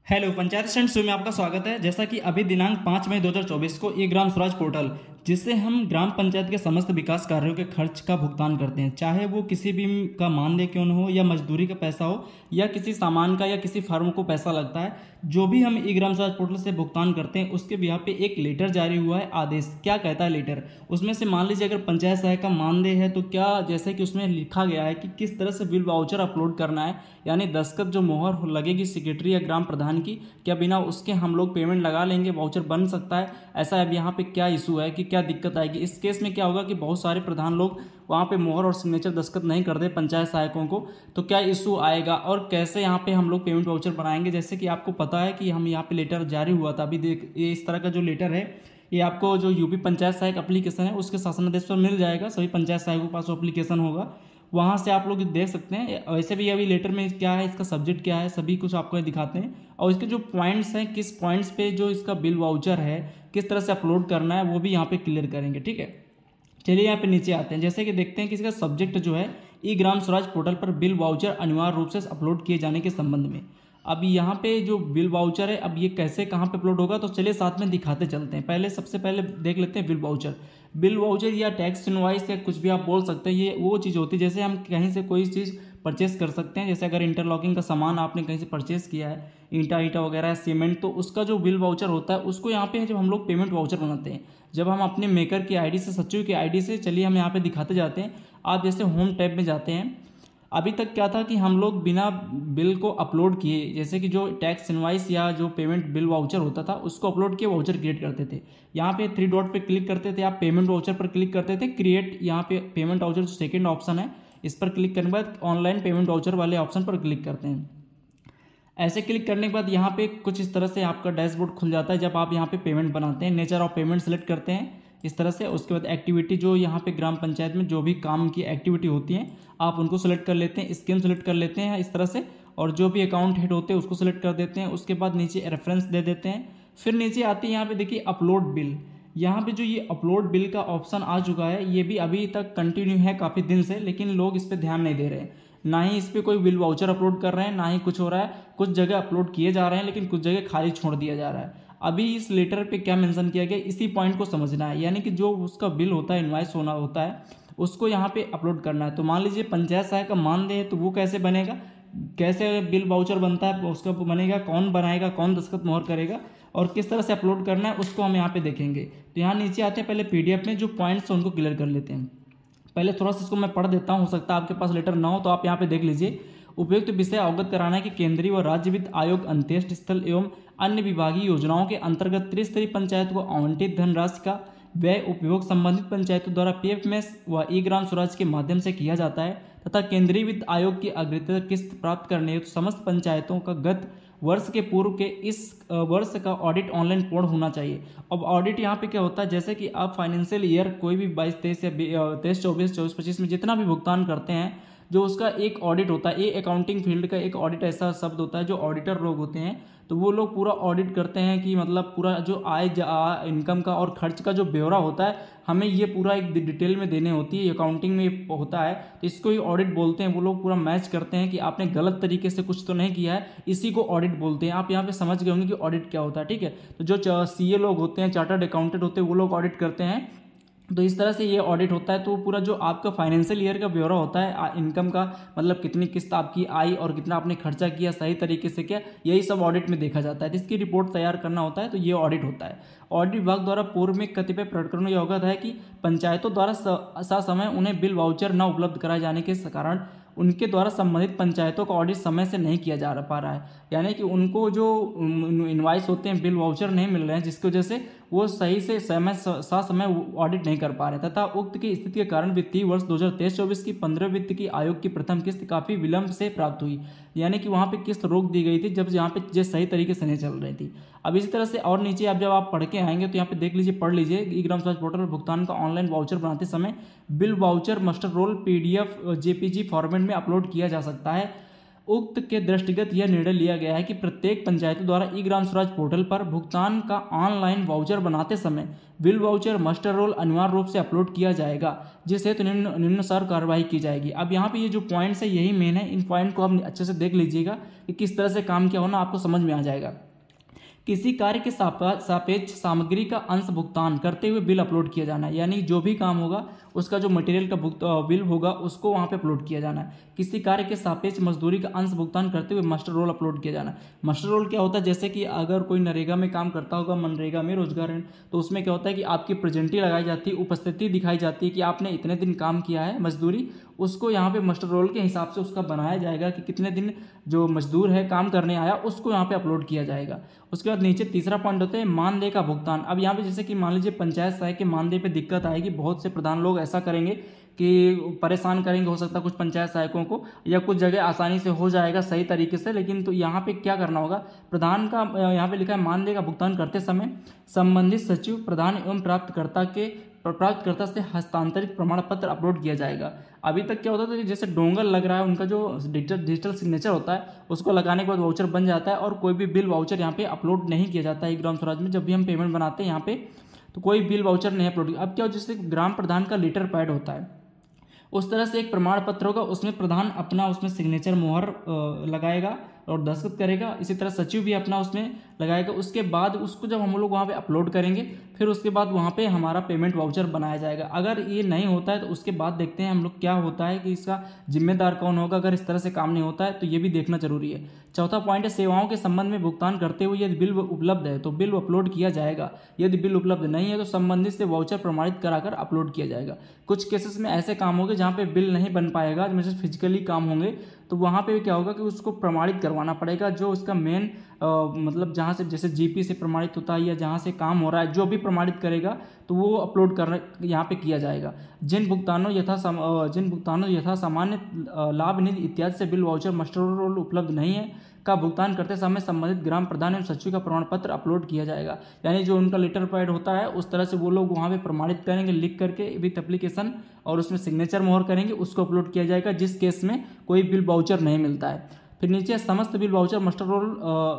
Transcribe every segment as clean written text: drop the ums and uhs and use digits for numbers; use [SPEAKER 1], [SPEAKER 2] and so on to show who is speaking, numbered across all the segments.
[SPEAKER 1] Hello panchayat stand show में आपका स्वागत है। जैसा कि अभी दिनांक 5 मई 2024 को ई ग्राम स्वराज पोर्टल, जिससे हम ग्राम पंचायत के समस्त विकास कार्यों के खर्च का भुगतान करते हैं, चाहे वो किसी भी का मानदेय क्यों न हो या मजदूरी का पैसा हो या किसी सामान का या किसी फर्म को पैसा लगता है, जो भी हम ई ग्राम स्वराज पोर्टल से भुगतान करते हैं उसके बिहाफ पे एक लेटर जारी हुआ है। आदेश क्या कहता है लेटर, उसमें से मान लीजिए अगर पंचायत सहायक का मानदेय है तो क्या, जैसे कि उसमें लिखा गया है कि किस तरह से बिल वाउचर अपलोड करना है, यानी दस्तखत जो मोहर लगेगी सेक्रेटरी या ग्राम प्रधान की, क्या बिना उसके हम लोग पेमेंट लगा लेंगे, वाउचर बन सकता है। ऐसा अब यहाँ पे क्या इशू है कि क्या दिक्कत आएगी इस केस में। क्या होगा कि बहुत सारे प्रधान लोग वहाँ पे मोहर और सिग्नेचर दस्तखत नहीं करते पंचायत सहायकों को, तो क्या इशू आएगा और कैसे यहाँ पे हम लोग पेमेंट वाउचर बनाएंगे। जैसे कि आपको पता है कि हम यहाँ पे लेटर जारी हुआ था, अभी देख ये इस तरह का जो लेटर है ये आपको जो यूपी पंचायत सहायक एप्लीकेशन है उसके शासनादेश पर मिल जाएगा। सभी पंचायत सहायकों के पास वो एप्लीकेशन होगा, वहाँ से आप लोग देख सकते हैं। वैसे भी अभी लेटर में क्या है, इसका सब्जेक्ट क्या है, सभी कुछ आपको दिखाते हैं और इसके जो पॉइंट्स हैं, किस पॉइंट्स पे जो इसका बिल वाउचर है किस तरह से अपलोड करना है वो भी यहाँ पे क्लियर करेंगे। ठीक है, चलिए यहाँ पे नीचे आते हैं। जैसे कि देखते हैं कि इसका सब्जेक्ट जो है ई ग्राम स्वराज पोर्टल पर बिल वाउचर अनिवार्य रूप से अपलोड किए जाने के संबंध में। अब यहाँ पे जो बिल वाउचर है, अब ये कैसे कहाँ पे अपलोड होगा तो चलिए साथ में दिखाते चलते हैं। पहले सबसे पहले देख लेते हैं बिल वाउचर। बिल वाउचर या टैक्स इनवॉइस या कुछ भी आप बोल सकते हैं, ये वो चीज़ होती है जैसे हम कहीं से कोई चीज़ परचेस कर सकते हैं। जैसे अगर इंटरलॉकिंग का सामान आपने कहीं से परचेस किया है, ईंटा वगैरह सीमेंट, तो उसका जो बिल वाउचर होता है उसको यहाँ पे जब हम लोग पेमेंट वाउचर बनाते हैं, जब हम अपने मेकर की आईडी से, सचिव की आईडी से, चलिए हम यहाँ पे दिखाते जाते हैं। आप जैसे होम टैब में जाते हैं, अभी तक क्या था कि हम लोग बिना बिल को अपलोड किए, जैसे कि जो टैक्स इनवाइस या जो पेमेंट बिल वाउचर होता था उसको अपलोड किए वाउचर क्रिएट करते थे। यहाँ पे 3 डॉट पे क्लिक करते थे, आप पेमेंट वाउचर पर क्लिक करते थे, क्रिएट यहाँ पे पेमेंट वाउचर जो सेकेंड ऑप्शन है इस पर क्लिक करने के बाद ऑनलाइन पेमेंट वाउचर वाले ऑप्शन पर क्लिक करते हैं। ऐसे क्लिक करने के बाद यहाँ पे कुछ इस तरह से आपका डैशबोर्ड खुल जाता है। जब आप यहाँ पे पेमेंट बनाते हैं, नेचर ऑफ पेमेंट सेलेक्ट करते हैं इस तरह से, उसके बाद एक्टिविटी जो यहाँ पे ग्राम पंचायत में जो भी काम की एक्टिविटी होती है आप उनको सेलेक्ट कर लेते हैं, स्कीम सेलेक्ट कर लेते हैं इस तरह से, और जो भी अकाउंट हेड होते हैं उसको सेलेक्ट कर देते हैं। उसके बाद नीचे रेफरेंस दे देते हैं। फिर नीचे आती है यहाँ पे देखिए अपलोड बिल। यहाँ पे जो ये अपलोड बिल का ऑप्शन आ चुका है, ये भी अभी तक कंटिन्यू है काफ़ी दिन से, लेकिन लोग इस पर ध्यान नहीं दे रहे हैं। ना ही इस पर कोई बिल वाउचर अपलोड कर रहे हैं, ना ही कुछ हो रहा है। कुछ जगह अपलोड किए जा रहे हैं लेकिन कुछ जगह खाली छोड़ दिया जा रहा है। अभी इस लेटर पे क्या मेंशन किया गया इसी पॉइंट को समझना है, यानी कि जो उसका बिल होता है, इनवाइस होना होता है, उसको यहाँ पे अपलोड करना है। तो मान लीजिए पंचायत सहायक का मानदेय है तो वो कैसे बनेगा, कैसे बिल वाउचर बनता है उसका बनेगा, कौन बनाएगा, कौन दस्तखत मोहर करेगा और किस तरह से अपलोड करना है उसको हम यहाँ पे देखेंगे। तो यहाँ नीचे आते हैं, पहले पीडीएफ में जो पॉइंट्स हैं उनको क्लियर कर लेते हैं। पहले थोड़ा सा इसको मैं पढ़ देता हूँ, हो सकता है आपके पास लेटर ना हो तो आप यहाँ पे देख लीजिए। उपयुक्त विषय अवगत कराना है कि केंद्रीय व राज्य वित्त आयोग अंत्येष्टि स्थल एवं अन्य विभागीय योजनाओं के अंतर्गत त्रिस्तरीय पंचायत को आवंटित धनराशि का व्यय उपयोग संबंधित पंचायतों द्वारा पीएफएमएस व ई ग्राम स्वराज के माध्यम से किया जाता है तथा केंद्रीय वित्त आयोग की अग्रतर किस्त प्राप्त करने हेतु समस्त पंचायतों का गत वर्ष के पूर्व के इस वर्ष का ऑडिट ऑनलाइन पूर्ण होना चाहिए। अब ऑडिट यहाँ पे क्या होता है, जैसे कि आप फाइनेंशियल ईयर कोई भी 22-23 या 23-24, 24-25 में जितना भी भुगतान करते हैं, जो उसका एक ऑडिट होता है, ये अकाउंटिंग फील्ड का एक ऑडिट ऐसा शब्द होता है, जो ऑडिटर लोग होते हैं तो वो लोग पूरा ऑडिट करते हैं कि मतलब पूरा जो आय इनकम का और खर्च का जो ब्यौरा होता है हमें ये पूरा एक डिटेल में देने होती है, अकाउंटिंग में होता है, तो इसको ही ऑडिट बोलते हैं। वो लोग पूरा मैच करते हैं कि आपने गलत तरीके से कुछ तो नहीं किया है, इसी को ऑडिट बोलते हैं। आप यहाँ पे समझ गए होंगे कि ऑडिट क्या होता है। ठीक है, तो जो सीए लोग होते हैं, चार्टर्ड अकाउंटेंट होते हैं, वो लोग ऑडिट करते हैं। तो इस तरह से ये ऑडिट होता है। तो पूरा जो आपका फाइनेंशियल ईयर का ब्यौरा होता है, इनकम का मतलब कितनी किस्त आपकी आई और कितना आपने खर्चा किया सही तरीके से क्या, यही सब ऑडिट में देखा जाता है। तो इसकी रिपोर्ट तैयार करना होता है, तो ये ऑडिट होता है। ऑडिट विभाग द्वारा पूर्व में कतिपय प्रकरणों में अवगत है कि पंचायतों द्वारा ससमय उन्हें बिल वाउचर न उपलब्ध कराए जाने के कारण उनके द्वारा संबंधित पंचायतों का ऑडिट समय से नहीं किया जा पा रहा है, यानी कि उनको जो इनवाइस होते हैं, बिल वाउचर नहीं मिल रहे हैं, जिसकी वजह से वो सही से समय ऑडिट नहीं कर पा रहे, तथा उक्त की स्थिति के कारण वित्तीय वर्ष 2023-24 की 15 वित्त की आयोग की प्रथम किस्त काफ़ी विलंब से प्राप्त हुई, यानी कि वहाँ पे किस्त रोक दी गई थी जब यहाँ पे जो सही तरीके से नहीं चल रही थी। अब इसी तरह से और नीचे जब आप पढ़ के आएंगे तो यहाँ पे देख लीजिए, पढ़ लीजिए, ई ग्राम स्वराज पोर्टल पर भुगतान का ऑनलाइन वाउचर बनाते समय bill voucher master roll PDF JPG format में अपलोड किया जा सकता है। उक्त के दृष्टिगत यह निर्णय लिया गया है कि प्रत्येक पंचायतों द्वारा ई ग्राम स्वराज पोर्टल पर भुगतान का ऑनलाइन वाउचर बनाते समय बिल वाउचर मास्टर रोल अनिवार्य रूप से अपलोड किया जाएगा, जिससे तो निम्नानुसार कार्रवाई की जाएगी। अब यहाँ पे ये जो पॉइंट्स है यही मेन है, इन पॉइंट को आप अच्छे से देख लीजिएगा कि किस तरह से काम किया होना आपको समझ में आ जाएगा। किसी कार्य के सापेक्ष सामग्री का अंश भुगतान करते हुए बिल अपलोड किया जाना है, यानी जो भी काम होगा उसका जो मटेरियल का बिल होगा उसको वहाँ पे अपलोड किया जाना है। किसी कार्य के सापेक्ष मजदूरी का अंश भुगतान करते हुए मास्टर रोल अपलोड किया जाना है। मास्टर रोल क्या होता है, जैसे कि अगर कोई नरेगा में काम करता होगा, मनरेगा में, रोजगार है, तो उसमें क्या होता है कि आपकी प्रेजेंटी लगाई जाती है, उपस्थिति दिखाई जाती है कि आपने इतने दिन काम किया है मजदूरी, उसको यहाँ पे मास्टर रोल के हिसाब से उसका बनाया जाएगा कि कितने दिन जो मजदूर है काम करने आया उसको यहाँ पे अपलोड किया जाएगा। उसके बाद नीचे तीसरा पॉइंट होता है मानदेय का भुगतान। अब यहाँ पे जैसे कि मान लीजिए पंचायत सहायक के मानदेय पे दिक्कत आएगी, बहुत से प्रधान लोग ऐसा करेंगे कि परेशान करेंगे, हो सकता है कुछ पंचायत सहायकों को, या कुछ जगह आसानी से हो जाएगा सही तरीके से, लेकिन तो यहाँ पे क्या करना होगा, प्रधान का यहाँ पे लिखा है मानदेय का भुगतान करते समय संबंधित सचिव, प्रधान एवं प्राप्तकर्ता से हस्तांतरित प्रमाण पत्र अपलोड किया जाएगा। अभी तक क्या होता था कि जैसे डोंगर लग रहा है, उनका जो डिजिटल सिग्नेचर होता है उसको लगाने के बाद वाउचर बन जाता है और कोई भी बिल वाउचर यहाँ पे अपलोड नहीं किया जाता है। ई ग्राम स्वराज में जब भी हम पेमेंट बनाते हैं यहाँ पे तो कोई बिल वाउचर नहीं अपलोड। अब क्या हो, जैसे ग्राम प्रधान का लेटर पैड होता है उस तरह से एक प्रमाण पत्र होगा, उसमें प्रधान अपना उसमें सिग्नेचर मोहर लगाएगा और दस्तखत करेगा, इसी तरह सचिव भी अपना उसमें लगाएगा। उसके बाद उसको जब हम लोग वहाँ पे अपलोड करेंगे फिर उसके बाद वहाँ पे हमारा पेमेंट वाउचर बनाया जाएगा। अगर ये नहीं होता है तो उसके बाद देखते हैं हम लोग क्या होता है कि इसका जिम्मेदार कौन होगा। अगर इस तरह से काम नहीं होता है तो ये भी देखना जरूरी है। चौथा पॉइंट है सेवाओं के संबंध में भुगतान करते हुए यदि बिल उपलब्ध है तो बिल अपलोड किया जाएगा, यदि बिल उपलब्ध नहीं है तो संबंधित से वाउचर प्रमाणित कराकर अपलोड किया जाएगा। कुछ केसेस में ऐसे काम होंगे जहाँ पे बिल नहीं बन पाएगा, जैसे फिजिकली काम होंगे, तो वहाँ पे क्या होगा कि उसको प्रमाणित करवाना पड़ेगा। जो उसका मेन मतलब जहाँ से जैसे जीपी से प्रमाणित होता है या जहाँ से काम हो रहा है, जो भी प्रमाणित करेगा तो वो अपलोड करना यहाँ पे किया जाएगा। जिन भुगतानों यथा सामान्य लाभ निधि इत्यादि से बिल वाउचर मास्टर रोल उपलब्ध नहीं है का भुगतान करते समय संबंधित ग्राम प्रधान एवं सचिव का प्रमाण पत्र अपलोड किया जाएगा। यानी जो उनका लेटर पैड होता है उस तरह से वो लोग वहाँ पे प्रमाणित करेंगे, लिख करके विथ एप्लीकेशन और उसमें सिग्नेचर मोहर करेंगे, उसको अपलोड किया जाएगा जिस केस में कोई बिल वाउचर नहीं मिलता है। फिर नीचे समस्त बिल वाउचर मास्टर रोल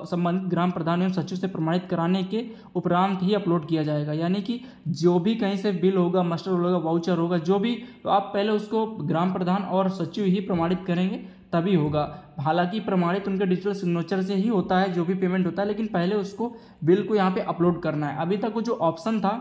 [SPEAKER 1] संबंधित ग्राम प्रधान एवं सचिव से प्रमाणित कराने के उपरांत ही अपलोड किया जाएगा। यानी कि जो भी कहीं से बिल होगा, मास्टर रोल होगा, वाउचर होगा, जो भी, तो आप पहले उसको ग्राम प्रधान और सचिव ही प्रमाणित करेंगे तभी होगा। हालांकि प्रमाणित उनके डिजिटल सिग्नेचर से ही होता है जो भी पेमेंट होता है, लेकिन पहले उसको बिल को यहाँ पे अपलोड करना है। अभी तक वो जो ऑप्शन था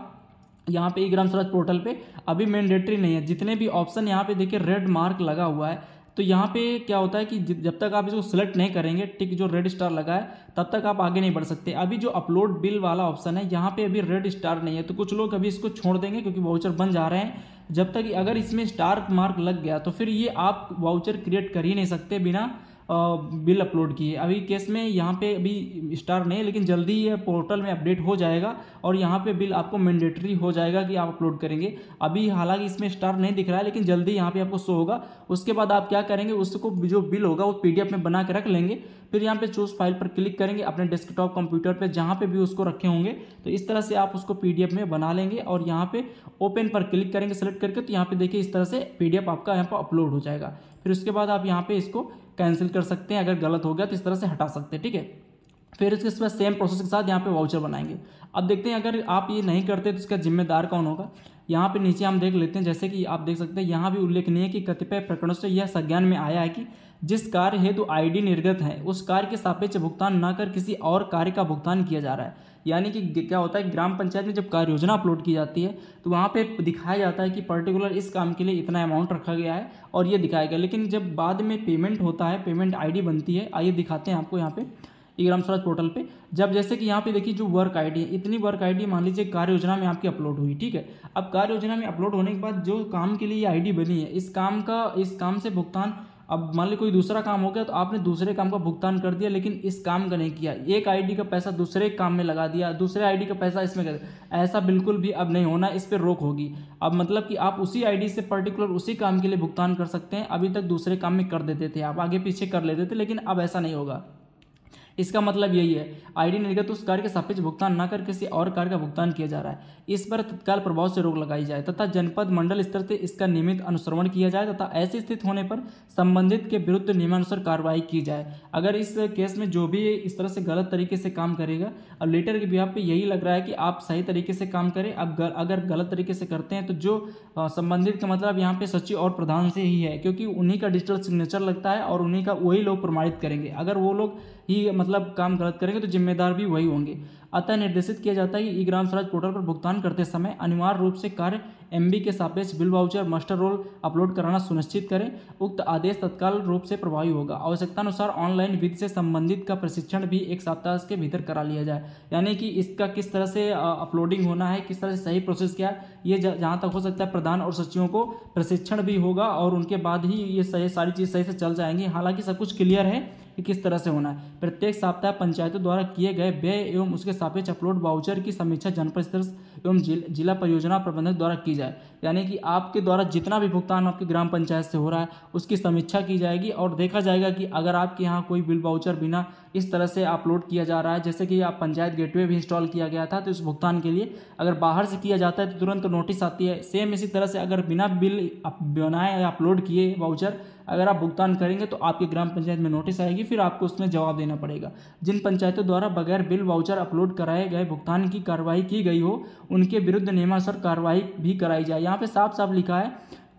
[SPEAKER 1] यहाँ पे ई ग्राम स्वराज पोर्टल पे अभी मैंडेटरी नहीं है। जितने भी ऑप्शन यहाँ पे देखिए रेड मार्क लगा हुआ है, तो यहाँ पे क्या होता है कि जब तक आप इसको सिलेक्ट नहीं करेंगे, टिक जो रेड स्टार लगा है, तब तक आप आगे नहीं बढ़ सकते। अभी जो अपलोड बिल वाला ऑप्शन है यहाँ पे अभी रेड स्टार नहीं है, तो कुछ लोग अभी इसको छोड़ देंगे क्योंकि वाउचर बन जा रहे हैं। जब तक अगर इसमें स्टार मार्क लग गया तो फिर ये आप वाउचर क्रिएट कर ही नहीं सकते बिना बिल अपलोड किए। अभी केस में यहाँ पे अभी स्टार नहीं है, लेकिन जल्दी ये पोर्टल में अपडेट हो जाएगा और यहाँ पे बिल आपको मैंडेटरी हो जाएगा कि आप अपलोड करेंगे। अभी हालांकि इसमें स्टार नहीं दिख रहा है, लेकिन जल्दी यहाँ पे आपको शो होगा। उसके बाद आप क्या करेंगे, उसको जो बिल होगा वो PDF में बना के रख लेंगे। फिर यहाँ पे चूज फाइल पर क्लिक करेंगे अपने डेस्कटॉप कंप्यूटर पे, जहाँ पे भी उसको रखे होंगे, तो इस तरह से आप उसको PDF में बना लेंगे और यहाँ पे ओपन पर क्लिक करेंगे सेलेक्ट करके, तो यहाँ पे देखिए इस तरह से PDF आपका यहाँ पर अपलोड हो जाएगा। फिर उसके बाद आप यहाँ पे इसको कैंसिल कर सकते हैं, अगर गलत हो गया तो इस तरह से हटा सकते हैं, ठीक है। फिर इसके बाद सेम प्रोसेस के साथ यहाँ पे वाउचर बनाएंगे। अब देखते हैं अगर आप ये नहीं करते तो इसका जिम्मेदार कौन होगा। यहाँ पे नीचे हम देख लेते हैं, जैसे कि आप देख सकते हैं यहाँ भी उल्लेखनीय है कि कतिपय प्रकरणों से यह संज्ञान में आया है कि जिस कार्य हेतु ID निर्गत है उस कार्य के सापेक्ष भुगतान न कर किसी और कार्य का भुगतान किया जा रहा है। यानी कि क्या होता है, ग्राम पंचायत में जब कार्य योजना अपलोड की जाती है तो वहाँ पे दिखाया जाता है कि पर्टिकुलर इस काम के लिए इतना अमाउंट रखा गया है और ये दिखाएगा। लेकिन जब बाद में पेमेंट होता है, पेमेंट ID बनती है, आइए दिखाते हैं आपको यहाँ पे ई ग्राम स्वराज पोर्टल पे। जब जैसे कि यहाँ पे देखिए जो वर्क ID है, इतनी वर्क ID मान लीजिए कार्य योजना में आपकी अपलोड हुई, ठीक है। अब कार्य योजना में अपलोड होने के बाद जो काम के लिए ये ID बनी है, इस काम से भुगतान, अब मान ली कोई दूसरा काम हो गया तो आपने दूसरे काम का भुगतान कर दिया, लेकिन इस काम का नहीं किया। एक ID का पैसा दूसरे काम में लगा दिया, दूसरे ID का पैसा इसमें कर दिया, ऐसा बिल्कुल भी अब नहीं होना, इस पर रोक होगी। अब मतलब कि आप उसी ID से पर्टिकुलर उसी काम के लिए भुगतान कर सकते हैं। अभी तक दूसरे काम में कर देते थे, आप आगे पीछे कर लेते थे, लेकिन अब ऐसा नहीं होगा। इसका मतलब यही है, आईडी निर्गत उस कार्य के सापेक्ष भुगतान न कर किसी और कार्य का भुगतान किया जा रहा है, इस पर तत्काल प्रभाव से रोक लगाई जाए तथा जनपद मंडल स्तर से इसका नियमित अनुश्रवण किया जाए तथा ऐसी स्थिति होने पर संबंधित के विरुद्ध नियमानुसार कार्रवाई की जाए। अगर इस केस में जो भी इस तरह से गलत तरीके से काम करेगा, अब लेटर के बिहाफ पे यही लग रहा है कि आप सही तरीके से काम करें। अब अगर गलत तरीके से करते हैं तो जो संबंधित का मतलब यहाँ पे सचिव और प्रधान से ही है, क्योंकि उन्हीं का डिजिटल सिग्नेचर लगता है और उन्हीं का वही लोग प्रमाणित करेंगे। अगर वो लोग ही मतलब काम गलत करेंगे तो जिम्मेदार भी वही होंगे। अतः निर्देशित किया जाता है कि ई ग्राम स्वराज पोर्टल पर भुगतान करते समय अनिवार्य रूप से कार्य एमबी के सापेक्ष bill voucher master roll upload कराना सुनिश्चित करें। उक्त आदेश तत्काल रूप से प्रभावी होगा। आवश्यकतानुसार ऑनलाइन विधि से संबंधित का प्रशिक्षण भी 1 सप्ताह के भीतर करा लिया जाए, यानी कि इसका किस तरह से अपलोडिंग होना है, किस तरह से सही प्रोसेस क्या है, ये जहाँ तक हो सकता है प्रधान और सचिवों को प्रशिक्षण भी होगा और उनके बाद ही ये सारी चीज़ सही से चल जाएंगी। हालांकि सब कुछ क्लियर है कि किस तरह से होना है। प्रत्येक सप्ताह पंचायतों द्वारा किए गए व्यय एवं उसके सापेक्ष अपलोड वाउचर की समीक्षा जनपद स्तर एवं जिला परियोजना प्रबंधक द्वारा की जाए, यानी कि आपके द्वारा जितना भी भुगतान आपकी ग्राम पंचायत से हो रहा है उसकी समीक्षा की जाएगी और देखा जाएगा कि अगर आपके यहाँ कोई बिल वाउचर बिना इस तरह से अपलोड किया जा रहा है, जैसे कि आप पंचायत गेटवे भी इंस्टॉल किया गया था तो इस भुगतान के लिए अगर बाहर से किया जाता है तो तुरंत नोटिस आती है। सेम इसी तरह से अगर बिना बिल बनाए या अपलोड किए वाउचर अगर आप भुगतान करेंगे तो आपकी ग्राम पंचायत में नोटिस आएगी, फिर आपको उसमें जवाब देना पड़ेगा। जिन पंचायतों द्वारा बगैर बिल वाउचर अपलोड कराए गए भुगतान की कार्रवाई की गई हो उनके विरुद्ध नियमानुसार कार्रवाई भी कराई जाए। यहाँ पे साफ साफ लिखा है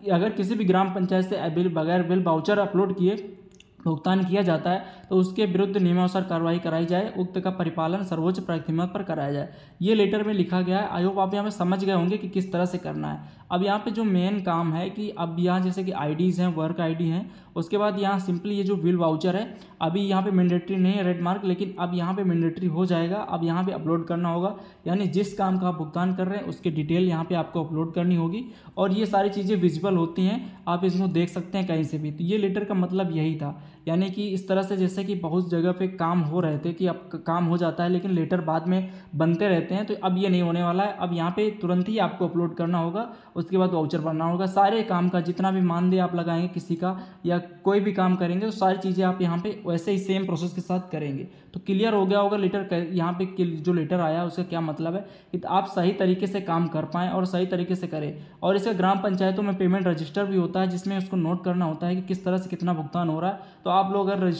[SPEAKER 1] कि अगर किसी भी ग्राम पंचायत से बगैर बिल वाउचर अपलोड किए भुगतान किया जाता है तो उसके विरुद्ध नियमानुसार कार्रवाई कराई जाए। उक्त का परिपालन सर्वोच्च प्राथमिकता पर कराया जाए। ये लेटर में लिखा गया है। आई होप आप यहाँ पे समझ गए होंगे कि किस तरह से करना है। अब यहाँ पे जो मेन काम है कि अब यहाँ जैसे कि आईडीज़ हैं, वर्क आईडी हैं, उसके बाद यहाँ सिंपली ये जो बिल वाउचर है अभी यहाँ पे मैंडेटरी नहीं है रेड मार्क, लेकिन अब यहाँ पे मैंडेटरी हो जाएगा। अब यहाँ पे अपलोड करना होगा, यानी जिस काम का आप भुगतान कर रहे हैं उसकी डिटेल यहाँ पे आपको अपलोड करनी होगी और ये सारी चीज़ें विजिबल होती हैं, आप इसको देख सकते हैं कहीं से भी। तो ये लेटर का मतलब यही था, यानी कि इस तरह से जैसे कि बहुत जगह पे काम हो रहे थे कि अब काम हो जाता है लेकिन लेटर बाद में बनते रहते हैं, तो अब ये नहीं होने वाला है। अब यहाँ पे तुरंत ही आपको अपलोड करना होगा, उसके बाद वाउचर भरना होगा। सारे काम का जितना भी मानदेय आप लगाएंगे किसी का या कोई भी काम करेंगे तो सारी चीज़ें आप यहाँ पे वैसे ही सेम प्रोसेस के साथ करेंगे। तो क्लियर हो गया होगा लेटर यहाँ पे जो लेटर आया उसका क्या मतलब है कि आप सही तरीके से काम कर पाएँ और सही तरीके से करें। और इसका ग्राम पंचायतों में पेमेंट रजिस्टर भी होता है जिसमें उसको नोट करना होता है कि किस तरह से कितना भुगतान हो रहा है। तो आप लोग अगर रजिस्टर